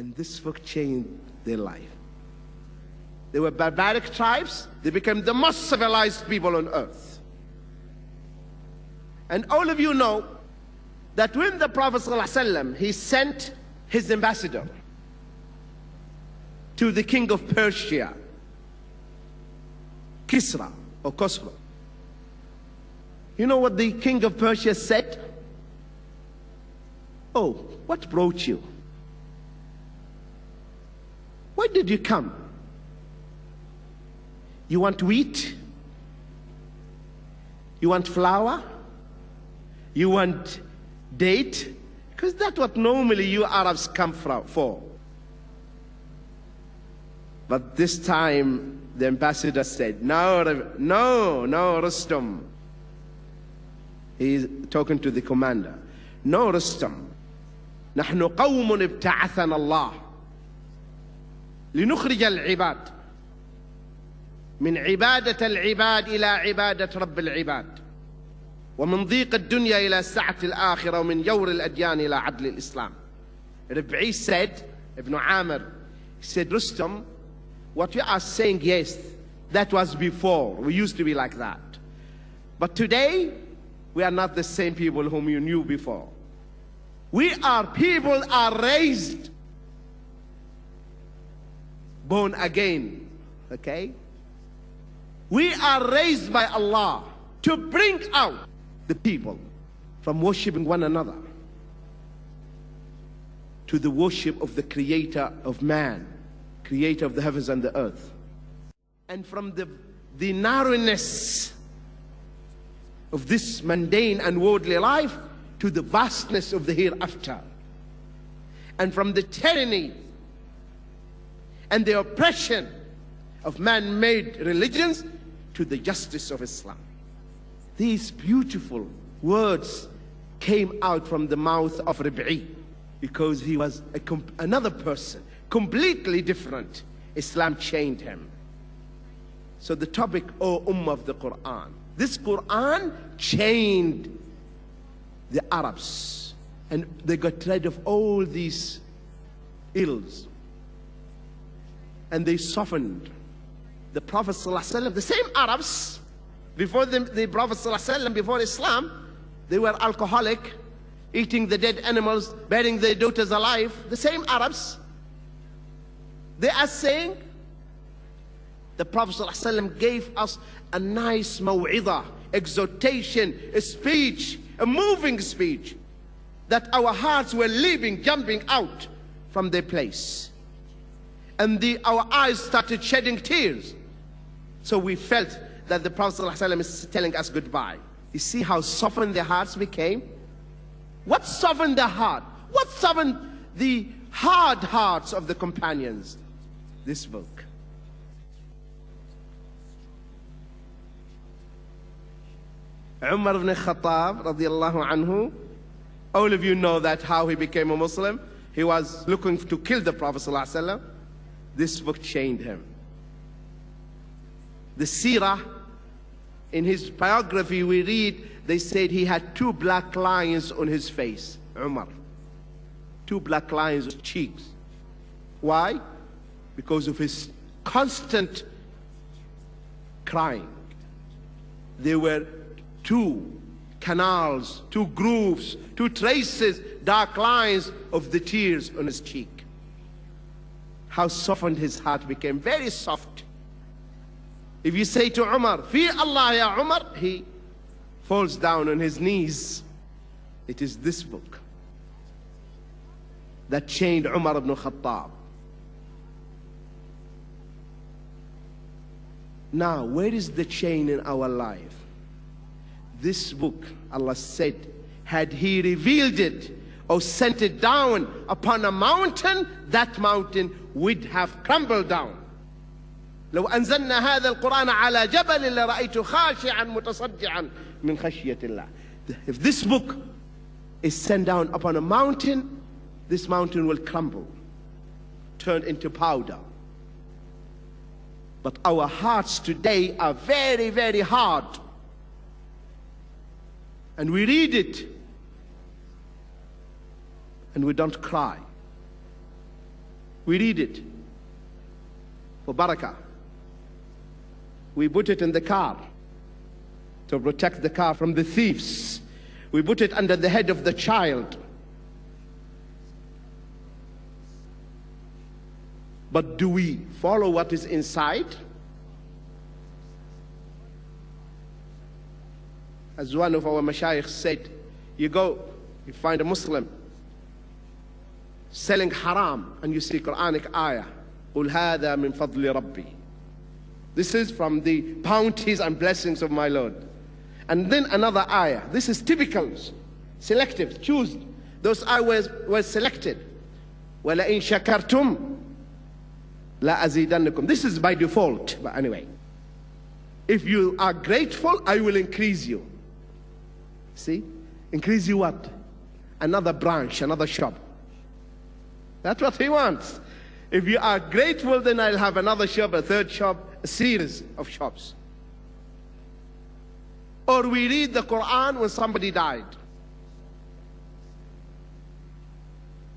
And this book changed their life. They were barbaric tribes. They became the most civilized people on earth. And all of you know that when the Prophet ﷺ, he sent his ambassador to the king of Persia, Kisra or Khosrow. You know what the king of Persia said? Oh, what brought you? Why did you come? You want wheat? You want flour? You want date? Because that's what normally you Arabs come for. But this time the ambassador said, no, Rustam. He's talking to the commander. No, Rustam. نحن قوم ابتعثنا الله لنخرج العباد من عبادة العباد إلى عبادة رب العباد ومن ضيق الدنيا إلى سعة الآخرة ومن جور الأديان إلى عدل الإسلام. Rib'i said, Ibn Amr, he said, Rustam, what you are saying, yes, that was before. We used to be like that. But today, we are not the same people whom you knew before. We are people are raised, born again, okay? We are raised by Allah to bring out the people from worshiping one another to the worship of the creator of man, creator of the heavens and the earth. And from the narrowness of this mundane and worldly life to the vastness of the hereafter. And from the tyranny and the oppression of man-made religions to the justice of Islam. These beautiful words came out from the mouth of Rib'i because he was another person, completely different. Islam changed him. So the topic, O Ummah of the Qur'an. This Qur'an changed the Arabs, and they got rid of all these ills, and they softened. The Prophet ﷺ, the same Arabs before the Prophet ﷺ, before Islam, they were alcoholic, eating the dead animals, burying their daughters alive. The same Arabs, they are saying, the Prophet ﷺ gave us a nice maw'idah, exhortation, a speech, a moving speech, that our hearts were leaving, jumping out from their place. And our eyes started shedding tears. So we felt that the Prophet ﷺ is telling us goodbye. You see how softened their hearts became? What softened the heart? What softened the hard hearts of the companions? This book. Umar ibn Khattab radiallahu anhu, all of you know that how he became a Muslim. He was looking to kill the Prophet ﷺ. This book changed him. The seerah, in his biography we read, they said he had 2 black lines on his face, Umar. 2 black lines on cheeks. Why? Because of his constant crying. There were 2 canals, 2 grooves, 2 traces, dark lines of the tears on his cheek. How softened his heart became, very soft. If you say to Umar, Fi Allah ya Umar, he falls down on his knees. It is this book that changed Umar ibn Khattab. Now, where is the change in our life? This book, Allah said, had He revealed it or sent it down upon a mountain, that mountain would have crumbled down. لو أنزلنا هذا القرآن على جبل لرأيته خاشعا متصدعا من خشية الله. If this book is sent down upon a mountain, this mountain will crumble, turn into powder. But our hearts today are very, very hard. And we read it and we don't cry. We read it for barakah. We put it in the car to protect the car from the thieves. We put it under the head of the child. But do we follow what is inside? As one of our Shaykh said, you go, you find a Muslim selling haram, and you see Quranic ayah, قُلْ هَذَا مِنْ فَضْلِ رَبِّي. This is from the bounties and blessings of my Lord. And then another ayah. This is typical, selective, choose. Those ayahs were selected. وَلَئِن شَكَرْتُمْ لَأَزِيدَنَّكُمْ. This is by default, but anyway. If you are grateful, I will increase you. See? Increase you what? Another branch, another shop. That's what he wants. If you are grateful, then I'll have another shop, a third shop, a series of shops. Or we read the Qur'an when somebody died.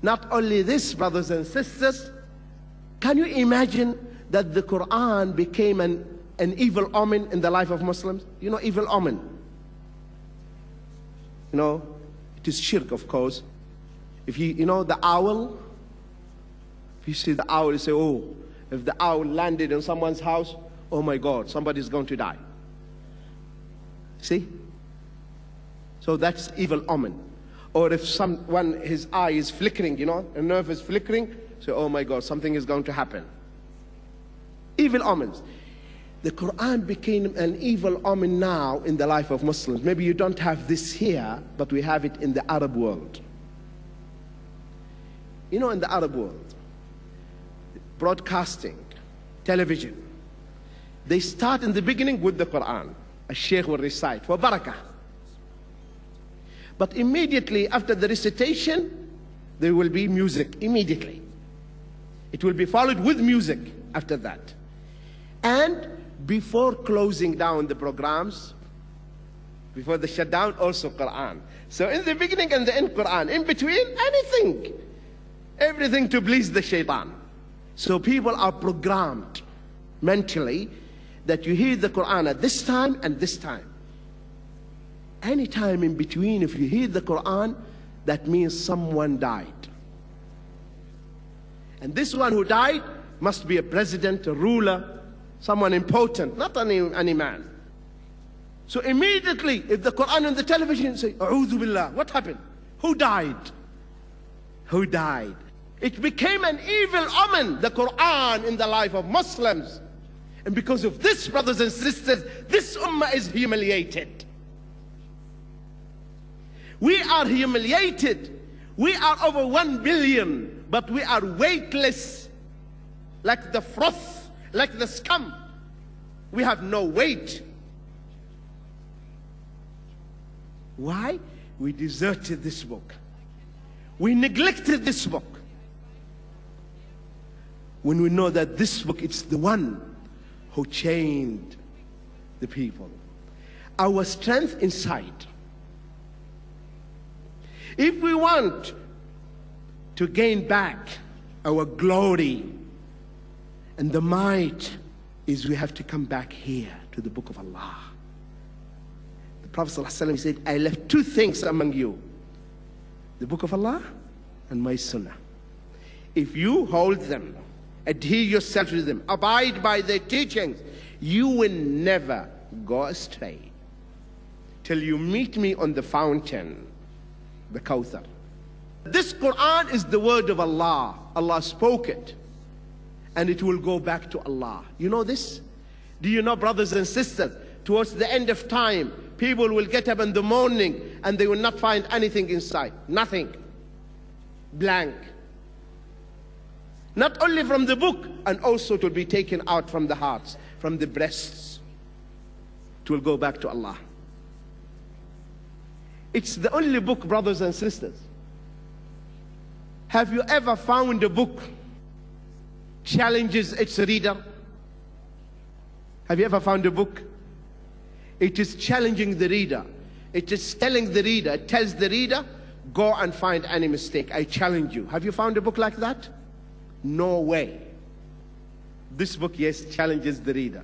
Not only this, brothers and sisters, can you imagine that the Qur'an became an evil omen in the life of Muslims? You know, evil omen. You know, it is shirk, of course. If you know the owl, if you see the owl, you say, oh, if the owl landed in someone's house, oh my God, somebody's going to die. See? So that's evil omen. Or if someone, his eye is flickering, you know, a nerve is flickering, say, oh my God, something is going to happen. Evil omens. The Qur'an became an evil omen now in the life of Muslims. Maybe you don't have this here, but we have it in the Arab world. You know, in the Arab world, broadcasting, television, they start in the beginning with the Qur'an. A Shaykh will recite for barakah. But immediately after the recitation, there will be music, immediately. It will be followed with music after that. And before closing down the programs, before the shutdown, also Qur'an. So in the beginning and the end, Qur'an. In between, anything. Everything to please the shaitan. So people are programmed mentally that you hear the Qur'an at this time and this time. Any time in between, if you hear the Qur'an, that means someone died. And this one who died must be a president, a ruler, someone important, not any man. So immediately, if the Qur'an on the television say, A'udhu Billah, what happened? Who died? Who died? It became an evil omen, the Qur'an, in the life of Muslims. And because of this, brothers and sisters, this ummah is humiliated. We are humiliated. We are over 1 billion, but we are weightless, like the froth, like the scum. We have no weight. Why? We deserted this book. We neglected this book. When we know that this book, it's the one who changed the people. Our strength inside. If we want to gain back our glory and the might, is we have to come back here to the book of Allah. The Prophet ﷺ said, I left 2 things among you, the book of Allah and my sunnah. If you hold them, adhere yourself to them, abide by their teachings, you will never go astray till you meet me on the fountain, the Kawthar. This Qur'an is the word of Allah. Allah spoke it, and it will go back to Allah. You know this? Do you know, brothers and sisters, towards the end of time, people will get up in the morning and they will not find anything inside. Nothing. Blank. Not only from the book, and also it will be taken out from the hearts, from the breasts. It will go back to Allah. It's the only book, brothers and sisters. Have you ever found a book challenges its reader? Have you ever found a book? It is challenging the reader. It is telling the reader, it tells the reader, go and find any mistake. I challenge you. Have you found a book like that? No way. This book, yes, challenges the reader.